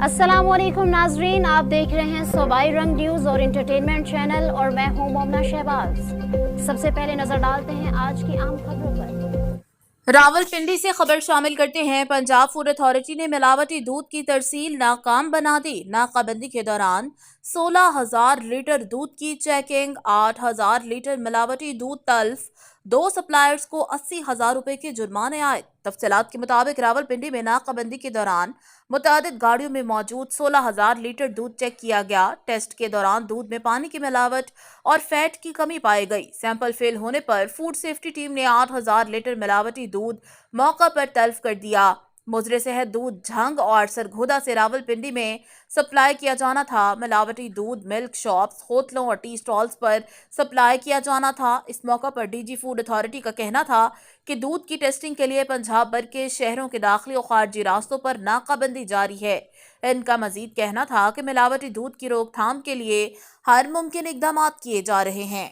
अस्सलाम वालेकुम नाजरीन, आप देख रहे हैं सूबाई रंग न्यूज़ और इंटरटेनमेंट चैनल और मैं हूं मोमना शहबाज। सबसे पहले नजर डालते हैं आज की आम खबरों पर। रावलपिंडी से खबर शामिल करते हैं। पंजाब फूड अथॉरिटी ने मिलावटी दूध की तरसील नाकाम बना दी। नाकाबंदी के दौरान 16,000 लीटर दूध की चेकिंग, 8,000 लीटर मिलावटी दूध तल्फ, 2 सप्लायर्स को 80,000 रुपए के जुर्माने आए। तफसीलात के मुताबिक रावलपिंडी में नाकाबंदी के दौरान मुतादिद गाड़ियों में मौजूद 16,000 लीटर दूध चेक किया गया। टेस्ट के दौरान दूध में पानी की मिलावट और फैट की कमी पाई गई। सैंपल फेल होने पर फूड सेफ्टी टीम ने 8,000 लीटर मिलावटी दूध मौका पर तल्फ कर दिया। मुजरे सेहत दूध झंग और सरगोदा से रावलपिंडी में सप्लाई किया जाना था। मिलावटी दूध मिल्क शॉप्स, होटलों और टी स्टॉल्स पर सप्लाई किया जाना था। इस मौका पर डीजी फूड अथॉरिटी का कहना था कि दूध की टेस्टिंग के लिए पंजाब भर के शहरों के दाखिली और खारजी रास्तों पर नाकाबंदी जारी है। इनका मजीद कहना था कि मिलावटी दूध की रोकथाम के लिए हर मुमकिन इकदाम किए जा रहे हैं।